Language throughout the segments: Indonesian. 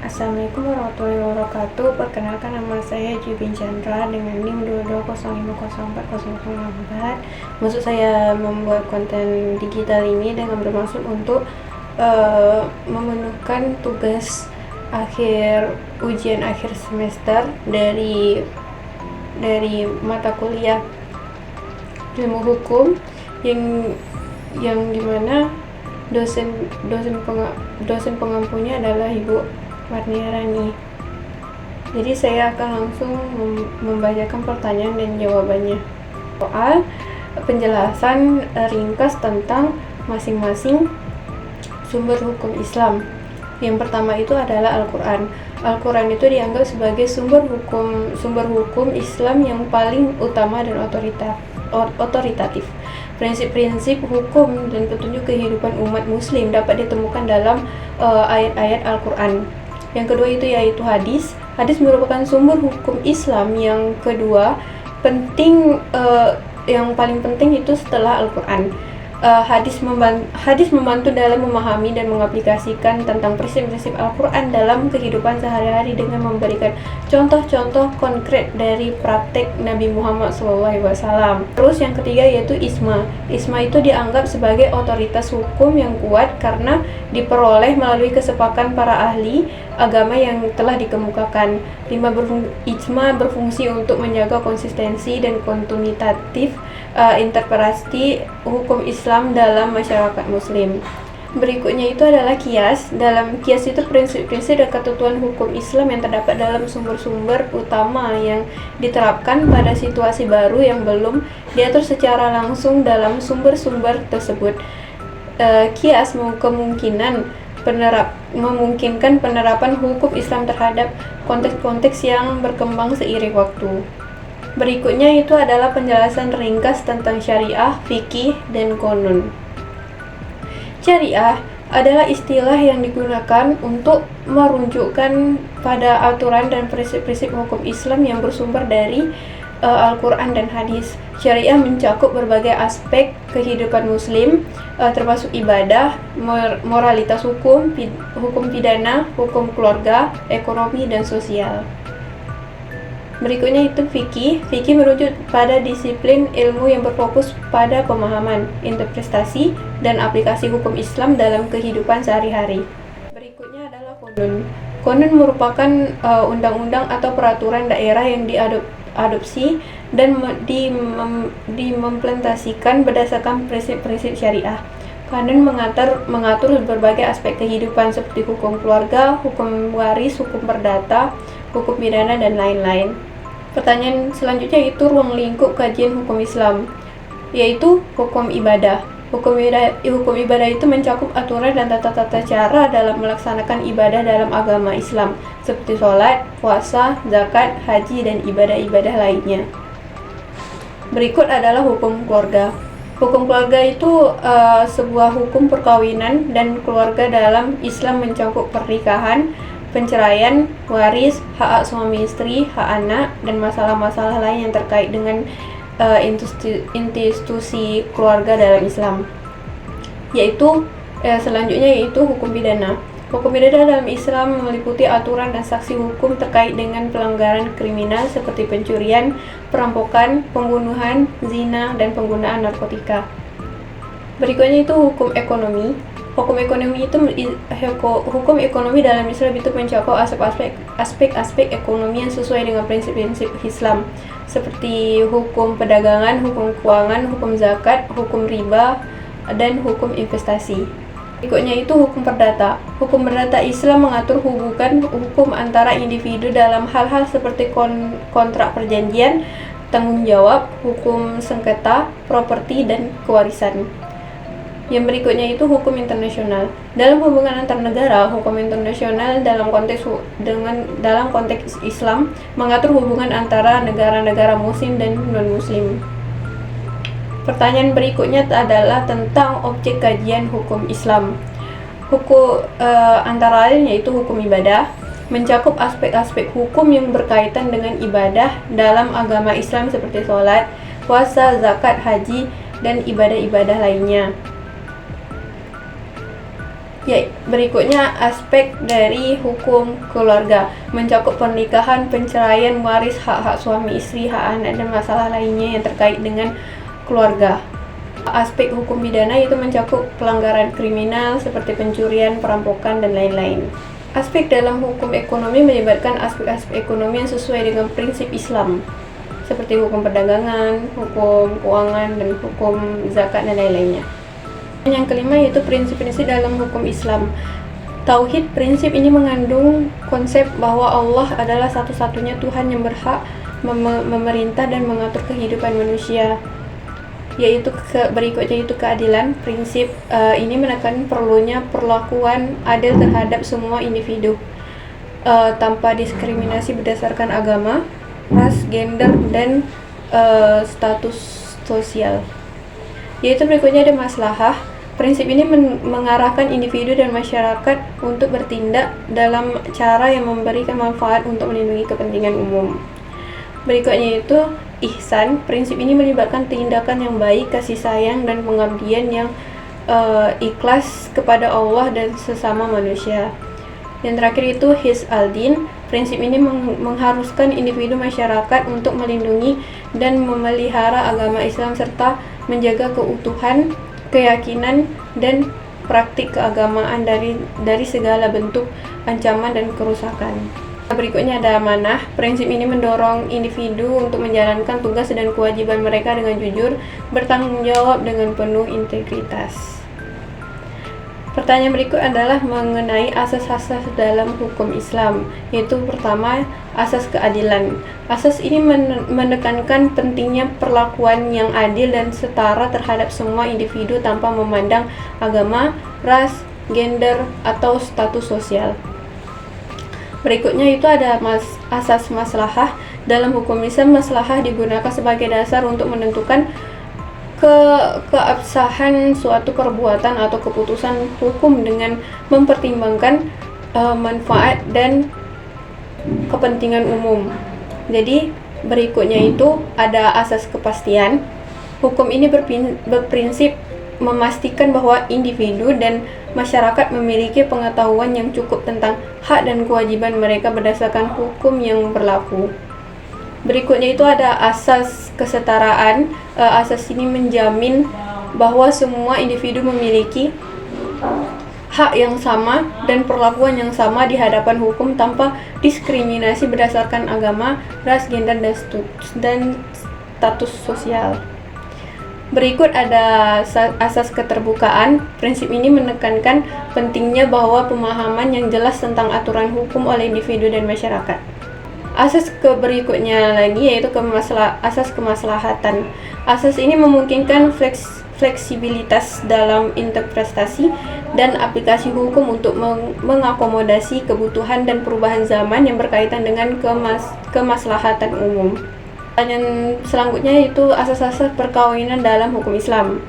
Assalamualaikum warahmatullahi wabarakatuh. Perkenalkan, nama saya Jubin Chandra dengan NIM 22050404. Maksud saya membuat konten digital ini dengan bermaksud untuk memenuhkan tugas ujian akhir semester dari mata kuliah ilmu hukum yang dimana dosen pengampunya adalah Ibu Marniarani. Jadi saya akan langsung membacakan pertanyaan dan jawabannya. Soal penjelasan ringkas tentang masing-masing sumber hukum Islam. Yang pertama itu adalah Al-Quran. Al-Quran itu dianggap sebagai sumber hukum Islam yang paling utama dan otoritatif. Prinsip-prinsip hukum dan petunjuk kehidupan umat muslim dapat ditemukan dalam ayat-ayat Al-Quran. Yang kedua itu yaitu hadis. Hadis merupakan sumber hukum Islam yang kedua yang paling penting itu setelah Al-Quran. Hadis membantu dalam memahami dan mengaplikasikan tentang prinsip-prinsip Al-Quran dalam kehidupan sehari-hari dengan memberikan contoh-contoh konkret dari praktek Nabi Muhammad SAW. Terus yang ketiga yaitu Ijma. Ijma itu dianggap sebagai otoritas hukum yang kuat karena diperoleh melalui kesepakatan para ahli agama yang telah dikemukakan. Ijma berfungsi untuk menjaga konsistensi dan kontinuitas interpretasi hukum Islam dalam masyarakat muslim. Berikutnya itu adalah kias. Dalam kias itu prinsip-prinsip dan ketentuan hukum Islam yang terdapat dalam sumber-sumber utama yang diterapkan pada situasi baru yang belum diatur secara langsung dalam sumber-sumber tersebut. Kias memungkinkan penerapan hukum Islam terhadap konteks-konteks yang berkembang seiring waktu. Berikutnya itu adalah penjelasan ringkas tentang syariah, fikih, dan qanun. Syariah adalah istilah yang digunakan untuk meruntukkan pada aturan dan prinsip-prinsip hukum Islam yang bersumber dari Al-Quran dan hadis. Syariah mencakup berbagai aspek kehidupan muslim, termasuk ibadah, moralitas hukum pidana, hukum keluarga, ekonomi, dan sosial. Berikutnya itu fikih. Fikih merujuk pada disiplin ilmu yang berfokus pada pemahaman, interpretasi, dan aplikasi hukum Islam dalam kehidupan sehari-hari. Berikutnya adalah qanun. Qanun merupakan undang-undang atau peraturan daerah yang diadopsi dan diimplementasikan berdasarkan prinsip-prinsip syariah. Qanun mengatur berbagai aspek kehidupan seperti hukum keluarga, hukum waris, hukum perdata, hukum pidana, dan lain-lain. Pertanyaan selanjutnya itu ruang lingkup kajian hukum Islam, yaitu hukum ibadah. Hukum ibadah itu mencakup aturan dan tata cara dalam melaksanakan ibadah dalam agama Islam, seperti sholat, puasa, zakat, haji, dan ibadah-ibadah lainnya. Berikut adalah hukum keluarga. Hukum keluarga itu sebuah hukum perkawinan dan keluarga dalam Islam mencakup pernikahan, penceraian, waris, hak suami istri, hak anak, dan masalah-masalah lain yang terkait dengan institusi keluarga dalam Islam. Selanjutnya yaitu hukum pidana. Hukum pidana dalam Islam meliputi aturan dan sanksi hukum terkait dengan pelanggaran kriminal seperti pencurian, perampokan, pembunuhan, zina, dan penggunaan narkotika. Berikutnya itu hukum ekonomi. Hukum ekonomi dalam Islam itu mencakup aspek-aspek ekonomi yang sesuai dengan prinsip-prinsip Islam, seperti hukum perdagangan, hukum keuangan, hukum zakat, hukum riba, dan hukum investasi. Berikutnya itu hukum perdata. Hukum perdata Islam mengatur hubungan hukum antara individu dalam hal-hal seperti kontrak perjanjian, tanggung jawab, hukum sengketa, properti, dan kewarisan. Yang berikutnya itu hukum internasional. Dalam hubungan antar negara, hukum internasional dalam konteks Islam mengatur hubungan antara negara-negara muslim dan non-muslim. Pertanyaan berikutnya adalah tentang objek kajian hukum Islam. Antara lain yaitu hukum ibadah, mencakup aspek-aspek hukum yang berkaitan dengan ibadah dalam agama Islam seperti sholat, puasa, zakat, haji, dan ibadah-ibadah lainnya. Ya, berikutnya aspek dari hukum keluarga mencakup pernikahan, perceraian, waris, hak-hak suami istri, hak anak, dan masalah lainnya yang terkait dengan keluarga. Aspek hukum pidana itu mencakup pelanggaran kriminal seperti pencurian, perampokan, dan lain-lain. Aspek dalam hukum ekonomi melibatkan aspek-aspek ekonomi yang sesuai dengan prinsip Islam, seperti hukum perdagangan, hukum keuangan, dan hukum zakat, dan lain-lainnya. Yang kelima yaitu prinsip-prinsip dalam hukum Islam. Tauhid, prinsip ini mengandung konsep bahwa Allah adalah satu-satunya Tuhan yang berhak memerintah dan mengatur kehidupan manusia. Berikutnya itu keadilan. Prinsip ini menekan perlunya perlakuan adil terhadap semua individu tanpa diskriminasi berdasarkan agama, ras, gender, dan status sosial. Berikutnya ada maslahah. Prinsip ini mengarahkan individu dan masyarakat untuk bertindak dalam cara yang memberikan manfaat untuk melindungi kepentingan umum. Berikutnya itu ihsan. Prinsip ini melibatkan tindakan yang baik, kasih sayang, dan pengabdian yang ikhlas kepada Allah dan sesama manusia. Yang terakhir itu his al-din. Prinsip ini mengharuskan individu masyarakat untuk melindungi dan memelihara agama Islam serta menjaga keutuhan, keyakinan, dan praktik keagamaan dari segala bentuk ancaman dan kerusakan. Berikutnya ada amanah. Prinsip ini mendorong individu untuk menjalankan tugas dan kewajiban mereka dengan jujur, bertanggung jawab dengan penuh integritas. Pertanyaan berikut adalah mengenai asas-asas dalam hukum Islam, yaitu pertama, asas keadilan. Asas ini menekankan pentingnya perlakuan yang adil dan setara terhadap semua individu tanpa memandang agama, ras, gender, atau status sosial. Berikutnya itu ada asas maslahah. Dalam hukum Islam, maslahah digunakan sebagai dasar untuk menentukan keabsahan suatu perbuatan atau keputusan hukum dengan mempertimbangkan manfaat dan kepentingan umum. Jadi berikutnya itu ada asas kepastian. Hukum ini berprinsip memastikan bahwa individu dan masyarakat memiliki pengetahuan yang cukup tentang hak dan kewajiban mereka berdasarkan hukum yang berlaku. Berikutnya itu ada asas kesetaraan. Asas ini menjamin bahwa semua individu memiliki hak yang sama dan perlakuan yang sama di hadapan hukum tanpa diskriminasi berdasarkan agama, ras, gender, dan status sosial. Berikut ada asas keterbukaan. Prinsip ini menekankan pentingnya bahwa pemahaman yang jelas tentang aturan hukum oleh individu dan masyarakat. Asas berikutnya lagi yaitu asas kemaslahatan. Asas ini memungkinkan fleksibilitas dalam interpretasi dan aplikasi hukum untuk mengakomodasi kebutuhan dan perubahan zaman yang berkaitan dengan kemaslahatan umum. Pertanyaan selanjutnya itu asas-asas perkawinan dalam hukum Islam.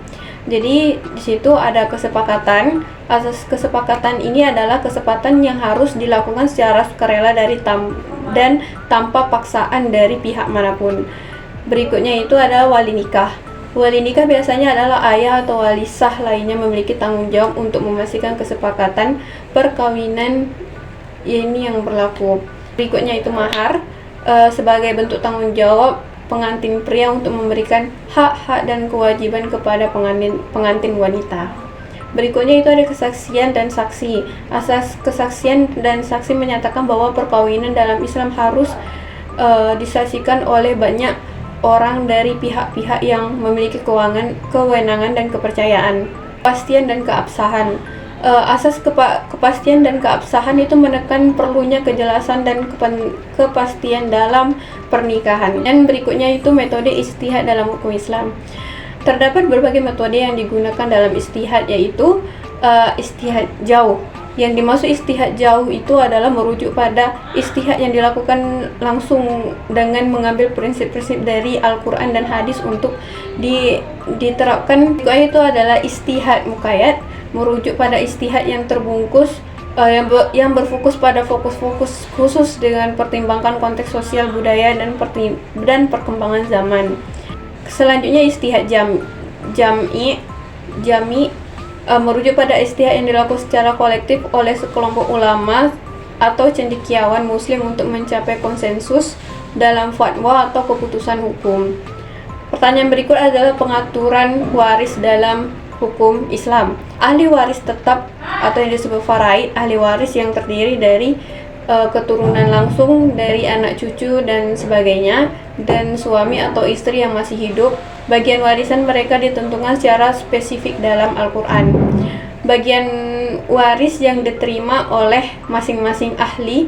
Jadi di situ ada kesepakatan. Asas kesepakatan ini adalah kesepakatan yang harus dilakukan secara sukarela dan tanpa paksaan dari pihak manapun. Berikutnya itu ada wali nikah. Wali nikah biasanya adalah ayah atau wali sah lainnya memiliki tanggung jawab untuk memastikan kesepakatan perkawinan ini yang berlaku. Berikutnya itu mahar. Sebagai bentuk tanggung jawab pengantin pria untuk memberikan hak-hak dan kewajiban kepada pengantin wanita. Berikutnya itu ada kesaksian dan saksi. Asas kesaksian dan saksi menyatakan bahwa perkawinan dalam Islam harus disaksikan oleh banyak orang dari pihak-pihak yang memiliki kewenangan dan kepercayaan. Kepastian dan keabsahan. Asas kepastian dan keabsahan itu menekan perlunya kejelasan dan kepastian dalam pernikahan. Dan berikutnya itu metode ijtihad dalam hukum Islam. Terdapat berbagai metode yang digunakan dalam ijtihad, yaitu ijtihad jauh. Yang dimaksud ijtihad jauh itu adalah merujuk pada ijtihad yang dilakukan langsung dengan mengambil prinsip-prinsip dari Al-Quran dan hadis untuk diterapkan. Itu adalah ijtihad muqayyad, merujuk pada ijtihad yang terbungkus yang berfokus pada fokus khusus dengan pertimbangkan konteks sosial, budaya, dan perkembangan zaman. Selanjutnya ijtihad jami. merujuk pada ijtihad yang dilakukan secara kolektif oleh sekelompok ulama atau cendekiawan muslim untuk mencapai konsensus dalam fatwa atau keputusan hukum. Pertanyaan berikut adalah pengaturan waris dalam hukum Islam. Ahli waris tetap atau yang disebut faraid, ahli waris yang terdiri dari keturunan langsung dari anak cucu dan sebagainya, dan suami atau istri yang masih hidup. Bagian warisan mereka ditentukan secara spesifik dalam Al-Quran. Bagian waris yang diterima oleh masing-masing ahli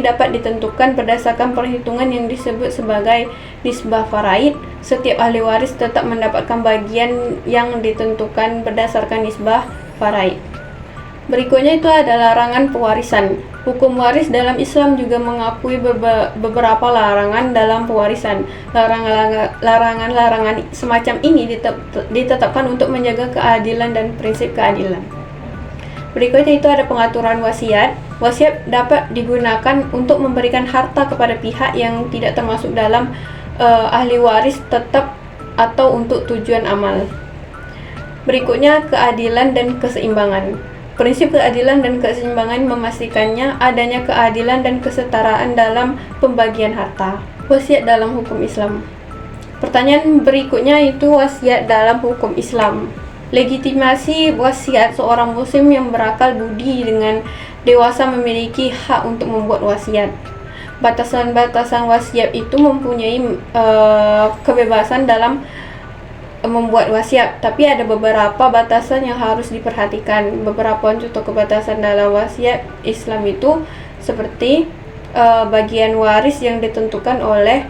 dapat ditentukan berdasarkan perhitungan yang disebut sebagai nisbah faraid. Setiap ahli waris tetap mendapatkan bagian yang ditentukan berdasarkan nisbah faraid. Berikutnya itu adalah larangan pewarisan. Hukum waris dalam Islam juga mengakui beberapa larangan dalam pewarisan. Larangan-larangan semacam ini ditetapkan untuk menjaga keadilan dan prinsip keadilan. Berikutnya itu ada pengaturan wasiat. Wasiat dapat digunakan untuk memberikan harta kepada pihak yang tidak termasuk dalam ahli waris tetap atau untuk tujuan amal. Berikutnya keadilan dan keseimbangan. Prinsip keadilan dan keseimbangan memastikannya adanya keadilan dan kesetaraan dalam pembagian harta. Wasiat dalam hukum Islam. Pertanyaan berikutnya itu wasiat dalam hukum Islam. Legitimasi wasiat. Seorang muslim yang berakal budi dengan dewasa memiliki hak untuk membuat wasiat. Batasan-batasan wasiat itu mempunyai kebebasan dalam membuat wasiat, tapi ada beberapa batasan yang harus diperhatikan. Beberapa contoh kebatasan dalam wasiat Islam itu seperti bagian waris yang ditentukan oleh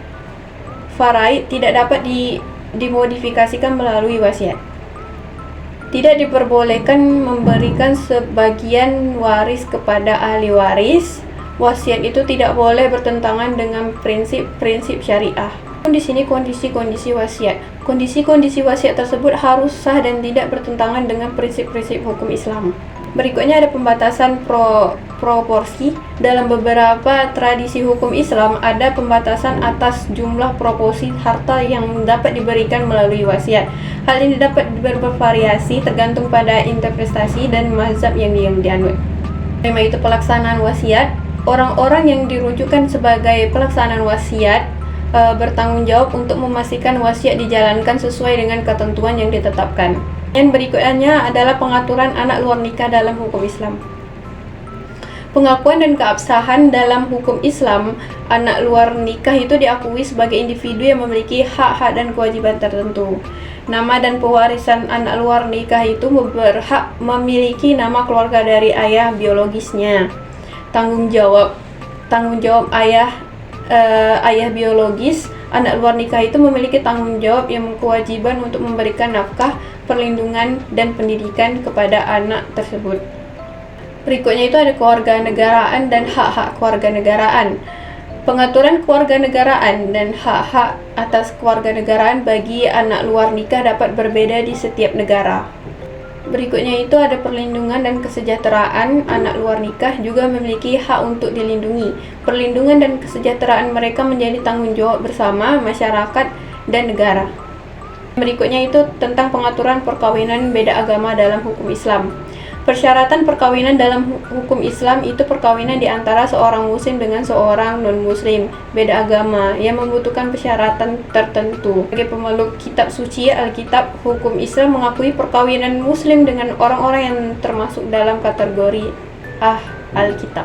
faraid tidak dapat dimodifikasikan melalui wasiat. Tidak diperbolehkan memberikan sebagian waris kepada ahli waris. Wasiat itu tidak boleh bertentangan dengan prinsip-prinsip syariah. Di sini kondisi-kondisi wasiat. Kondisi-kondisi wasiat tersebut harus sah dan tidak bertentangan dengan prinsip-prinsip hukum Islam. Berikutnya ada pembatasan proporsi. Dalam beberapa tradisi hukum Islam ada pembatasan atas jumlah proporsi harta yang dapat diberikan melalui wasiat. Hal ini dapat bervariasi tergantung pada interpretasi dan mazhab yang dianut. Tema itu pelaksanaan wasiat. Orang-orang yang dirujukkan sebagai pelaksanaan wasiat bertanggung jawab untuk memastikan wasiat dijalankan sesuai dengan ketentuan yang ditetapkan. Yang berikutnya adalah pengaturan anak luar nikah dalam hukum Islam. Pengakuan dan keabsahan dalam hukum Islam, anak luar nikah itu diakui sebagai individu yang memiliki hak-hak dan kewajiban tertentu. Nama dan pewarisan anak luar nikah itu berhak memiliki nama keluarga dari ayah biologisnya. Tanggung jawab ayah biologis anak luar nikah itu memiliki tanggung jawab yang kewajiban untuk memberikan nafkah, perlindungan, dan pendidikan kepada anak tersebut. Berikutnya itu ada kewarganegaraan dan hak-hak kewarganegaraan. Pengaturan kewarganegaraan dan hak-hak atas kewarganegaraan bagi anak luar nikah dapat berbeda di setiap negara. Berikutnya itu ada perlindungan dan kesejahteraan. Anak luar nikah juga memiliki hak untuk dilindungi. Perlindungan dan kesejahteraan mereka menjadi tanggung jawab bersama masyarakat dan negara. Berikutnya itu tentang pengaturan perkawinan beda agama dalam hukum Islam. Persyaratan perkawinan dalam hukum Islam itu perkawinan di antara seorang muslim dengan seorang non-muslim beda agama yang membutuhkan persyaratan tertentu. Sebagai pemeluk kitab suci Alkitab, hukum Islam mengakui perkawinan muslim dengan orang-orang yang termasuk dalam kategori Alkitab.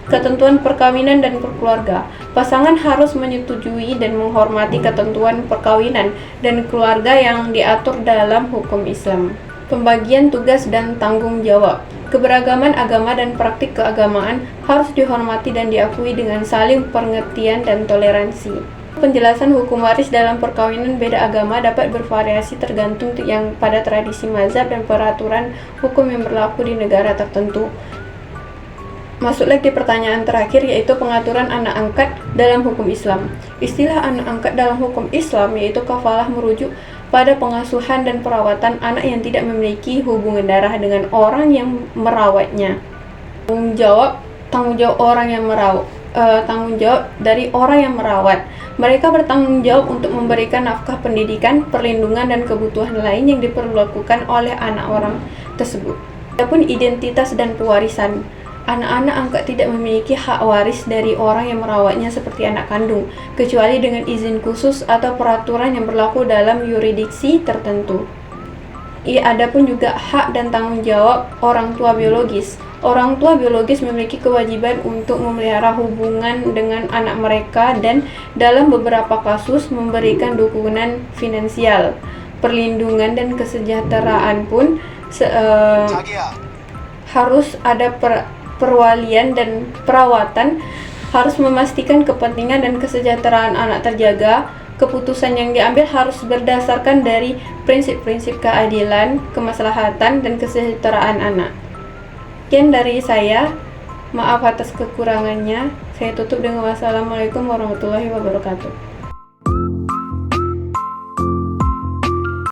Ketentuan perkawinan dan perkeluarga. Pasangan harus menyetujui dan menghormati ketentuan perkawinan dan keluarga yang diatur dalam hukum Islam. Pembagian tugas dan tanggung jawab. Keberagaman agama dan praktik keagamaan harus dihormati dan diakui dengan saling pengertian dan toleransi. Penjelasan hukum waris dalam perkawinan beda agama dapat bervariasi tergantung yang pada tradisi mazhab dan peraturan hukum yang berlaku di negara tertentu. Masuklah di pertanyaan terakhir, yaitu pengaturan anak angkat dalam hukum Islam. Istilah anak angkat dalam hukum Islam yaitu kafalah merujuk pada pengasuhan dan perawatan anak yang tidak memiliki hubungan darah dengan orang yang merawatnya. Tanggung jawab orang yang tanggung jawab dari orang yang merawat. Mereka bertanggung jawab untuk memberikan nafkah pendidikan, perlindungan, dan kebutuhan lain yang diperlakukan oleh anak orang tersebut. Adapun identitas dan pewarisan, anak-anak angkat tidak memiliki hak waris dari orang yang merawatnya seperti anak kandung, kecuali dengan izin khusus atau peraturan yang berlaku dalam yurisdiksi tertentu. Adapun juga hak dan tanggung jawab orang tua biologis. Orang tua biologis memiliki kewajiban untuk memelihara hubungan dengan anak mereka dan dalam beberapa kasus memberikan dukungan finansial, perlindungan, dan kesejahteraan pun harus ada perwalian dan perawatan, harus memastikan kepentingan dan kesejahteraan anak terjaga. Keputusan yang diambil harus berdasarkan dari prinsip-prinsip keadilan, kemaslahatan, dan kesejahteraan anak. Sekian dari saya, maaf atas kekurangannya. Saya tutup dengan wassalamualaikum warahmatullahi wabarakatuh.